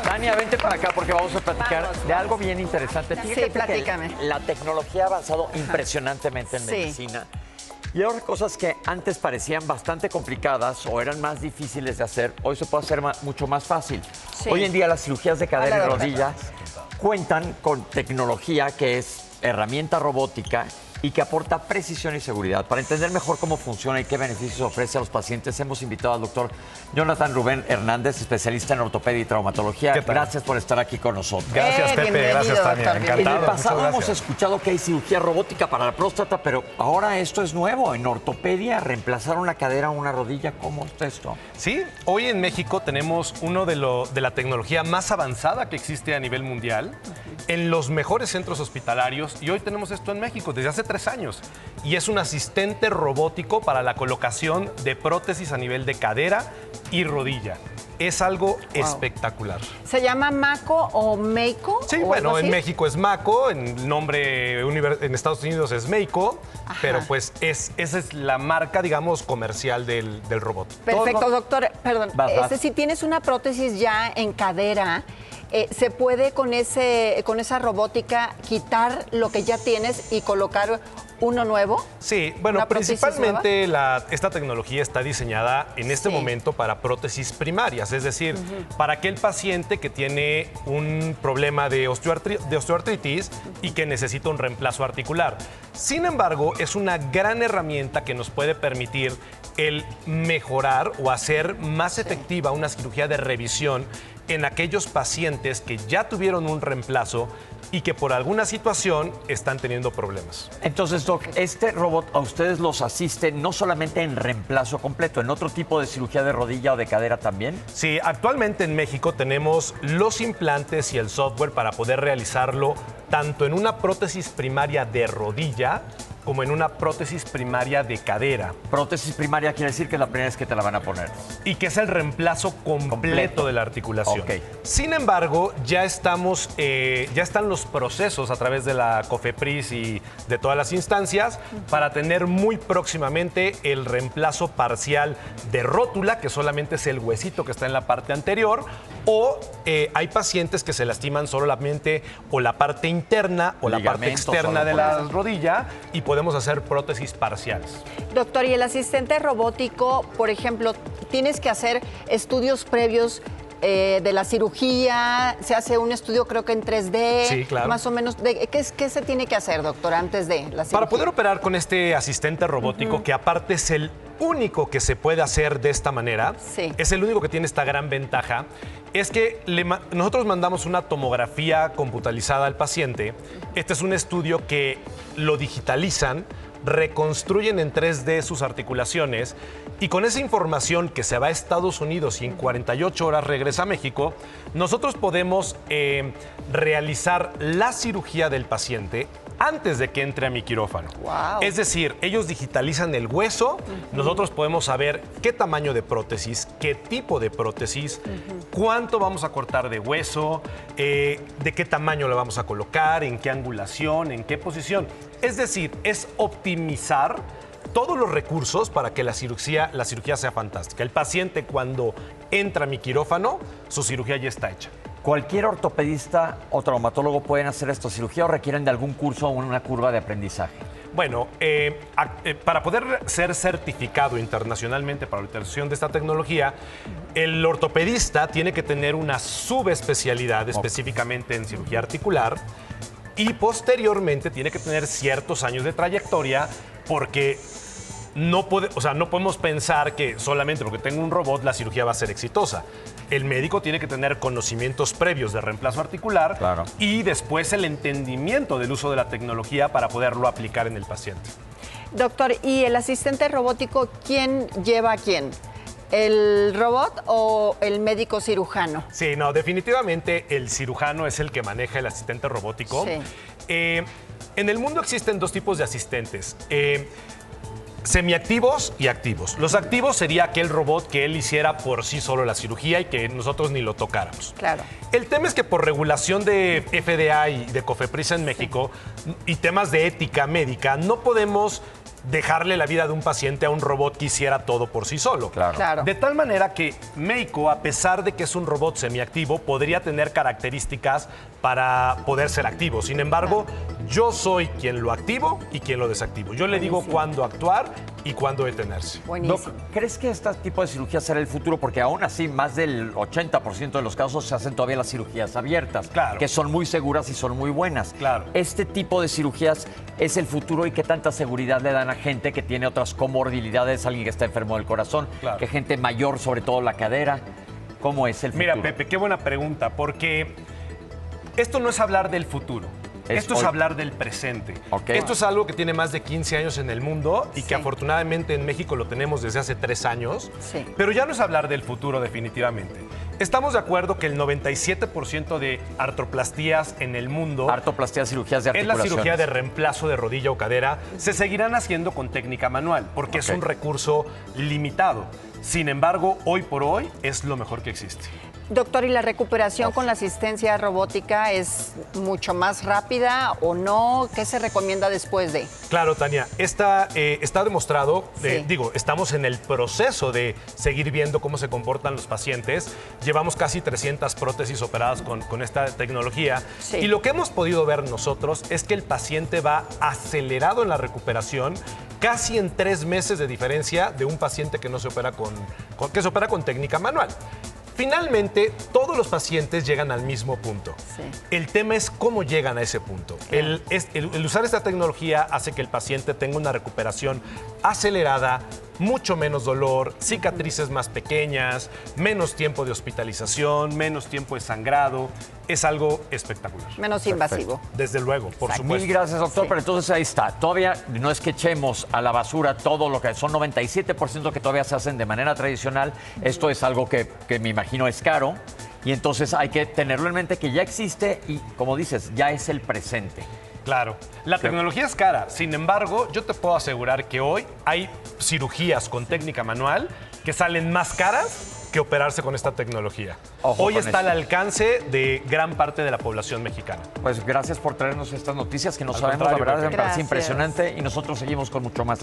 Tania, vente para acá porque vamos a platicar de algo bien interesante. Fíjate Sí, platícame. que la tecnología ha avanzado impresionantemente en medicina. Y ahora cosas que antes parecían bastante complicadas o eran más difíciles de hacer, hoy se puede hacer mucho más fácil. Sí. Hoy en día las cirugías de cadera y Hola, rodillas cuentan con tecnología que es herramienta robótica y que aporta precisión y seguridad. Para entender mejor cómo funciona y qué beneficios ofrece a los pacientes, hemos invitado al doctor Jonathan Rubén Hernández, especialista en ortopedia y traumatología. Gracias por estar aquí con nosotros. Gracias, Pepe. Gracias, Tania. Doctor, Encantado. En el pasado Muchas hemos gracias. escuchado que hay cirugía robótica para la próstata, pero ahora esto es nuevo. En ortopedia, reemplazar una cadera o una rodilla, ¿cómo es esto? Sí, hoy en México tenemos uno de la tecnología más avanzada que existe a nivel mundial en los mejores centros hospitalarios, y hoy tenemos esto en México desde hace 3 años. Y es un asistente robótico para la colocación de prótesis a nivel de cadera y rodilla. Es algo espectacular. ¿Se llama Mako o Meiko? Sí, o bueno, algo así? en México es Mako, en el nombre en Estados Unidos es Meiko, Ajá. pero pues esa es la marca, digamos, comercial del robot. Perfecto, Todo- doctor. Perdón, Vas. si tienes una prótesis ya en cadera, ¿se puede con esa robótica quitar lo que ya tienes y colocar uno nuevo? Sí, bueno, ¿Una prótesis principalmente esta tecnología está diseñada en este Sí. momento para prótesis primarias, es decir, para aquel paciente que tiene un problema de osteoartritis y que necesita un reemplazo articular. Sin embargo, es una gran herramienta que nos puede permitir el mejorar o hacer más efectiva una cirugía de revisión en aquellos pacientes que ya tuvieron un reemplazo y que por alguna situación están teniendo problemas. Entonces, Doc, este robot a ustedes los asiste no solamente en reemplazo completo, en otro tipo de cirugía de rodilla o de cadera también. Sí, actualmente en México tenemos los implantes y el software para poder realizarlo tanto en una prótesis primaria de rodilla como en una prótesis primaria de cadera, Prótesis primaria quiere decir que es la primera vez que te la van a poner. y que es el reemplazo completo de la articulación. Ok. Sin embargo, ya están los procesos a través de la COFEPRIS y de todas las instancias para tener muy próximamente el reemplazo parcial de rótula, que solamente es el huesito que está en la parte anterior, o hay pacientes que se lastiman solamente o la parte interna o la parte Ligamentos, externa solo de por la eso. rodilla, y podemos hacer prótesis parciales. Doctor, y el asistente robótico, por ejemplo, tienes que hacer estudios previos de la cirugía, se hace un estudio creo que en 3D, Sí, claro. más o menos. ¿Qué se tiene que hacer, doctor, antes de la cirugía? Para poder operar con este asistente robótico, que aparte es el único que se puede hacer de esta manera, Sí. es el único que tiene esta gran ventaja, es que nosotros mandamos una tomografía computarizada al paciente. Este es un estudio que lo digitalizan, reconstruyen en 3D sus articulaciones, y con esa información que se va a Estados Unidos y en 48 horas regresa a México, nosotros podemos realizar la cirugía del paciente antes de que entre a mi quirófano. Wow. Es decir, ellos digitalizan el hueso, nosotros podemos saber qué tamaño de prótesis, qué tipo de prótesis, cuánto vamos a cortar de hueso, de qué tamaño le vamos a colocar, en qué angulación, en qué posición. Es decir, es optimizar todos los recursos para que la cirugía sea fantástica. El paciente, cuando entra a mi quirófano, su cirugía ya está hecha. ¿Cualquier ortopedista o traumatólogo pueden hacer esta cirugía o requieren de algún curso o una curva de aprendizaje? Bueno, para poder ser certificado internacionalmente para la utilización de esta tecnología, el ortopedista tiene que tener una subespecialidad específicamente en cirugía articular, y posteriormente tiene que tener ciertos años de trayectoria, porque no podemos pensar que solamente porque tengo un robot la cirugía va a ser exitosa. El médico tiene que tener conocimientos previos de reemplazo articular, Claro. y después el entendimiento del uso de la tecnología para poderlo aplicar en el paciente. Doctor, ¿y el asistente robótico quién lleva a quién? ¿El robot o el médico cirujano? Sí, no, definitivamente el cirujano es el que maneja el asistente robótico. Sí. En el mundo existen 2 tipos de asistentes. Semiactivos y activos. Los activos sería aquel robot que él hiciera por sí solo la cirugía y que nosotros ni lo tocáramos. Claro. El tema es que por regulación de FDA y de COFEPRIS en México y temas de ética médica, no podemos dejarle la vida de un paciente a un robot que hiciera todo por sí solo. Claro. De tal manera que Meiko, a pesar de que es un robot semiactivo, podría tener características para poder ser activo. Sin embargo, yo soy quien lo activo y quien lo desactivo. Yo le digo cuándo actuar y cuándo detenerse. Buenísimo. Doc, ¿crees que este tipo de cirugía será el futuro? Porque aún así, más del 80% de los casos se hacen todavía las cirugías abiertas, Claro. que son muy seguras y son muy buenas. Claro. ¿Este tipo de cirugías es el futuro y qué tanta seguridad le dan a gente que tiene otras comorbilidades, alguien que está enfermo del corazón, Claro. que gente mayor, sobre todo la cadera? ¿Cómo es el futuro? Mira, Pepe, qué buena pregunta, porque esto no es hablar del futuro. Esto es hoy. hablar del presente. Ok. Esto es algo que tiene más de 15 años en el mundo y Sí. que afortunadamente en México lo tenemos desde hace 3 años. Sí. Pero ya no es hablar del futuro definitivamente. Estamos de acuerdo que el 97% de artroplastías en el mundo Artoplastia, cirugías de es la articulación. cirugía de reemplazo de rodilla o cadera. Se seguirán haciendo con técnica manual porque es Ok. un recurso limitado. Sin embargo, hoy por hoy es lo mejor que existe. Doctor, ¿y la recuperación con la asistencia robótica es mucho más rápida o no? ¿Qué se recomienda después de? Claro, Tania, está demostrado, Sí. estamos en el proceso de seguir viendo cómo se comportan los pacientes. Llevamos casi 300 prótesis operadas con esta tecnología. Sí. Y lo que hemos podido ver nosotros es que el paciente va acelerado en la recuperación, casi en 3 meses de diferencia de un paciente que no se opera que se opera con técnica manual. Finalmente, todos los pacientes llegan al mismo punto. Sí. El tema es cómo llegan a ese punto. El usar esta tecnología hace que el paciente tenga una recuperación acelerada, mucho menos dolor, cicatrices más pequeñas, menos tiempo de hospitalización, menos tiempo de sangrado. Es algo espectacular. Menos invasivo. Desde luego, por supuesto. Mil gracias, doctor. Sí. Pero entonces ahí está. Todavía no es que echemos a la basura todo lo que son 97% que todavía se hacen de manera tradicional. Esto es algo que me imagino es caro. Y entonces hay que tenerlo en mente que ya existe y, como dices, ya es el presente. Claro, la tecnología es cara. Sin embargo, yo te puedo asegurar que hoy hay cirugías con técnica manual que salen más caras que operarse con esta tecnología. Ojo Hoy con está esto. al alcance de gran parte de la población mexicana. Pues gracias por traernos estas noticias que no Al sabemos, la contrario, verdad, me Pepe. parece Gracias. impresionante y nosotros seguimos con mucho más.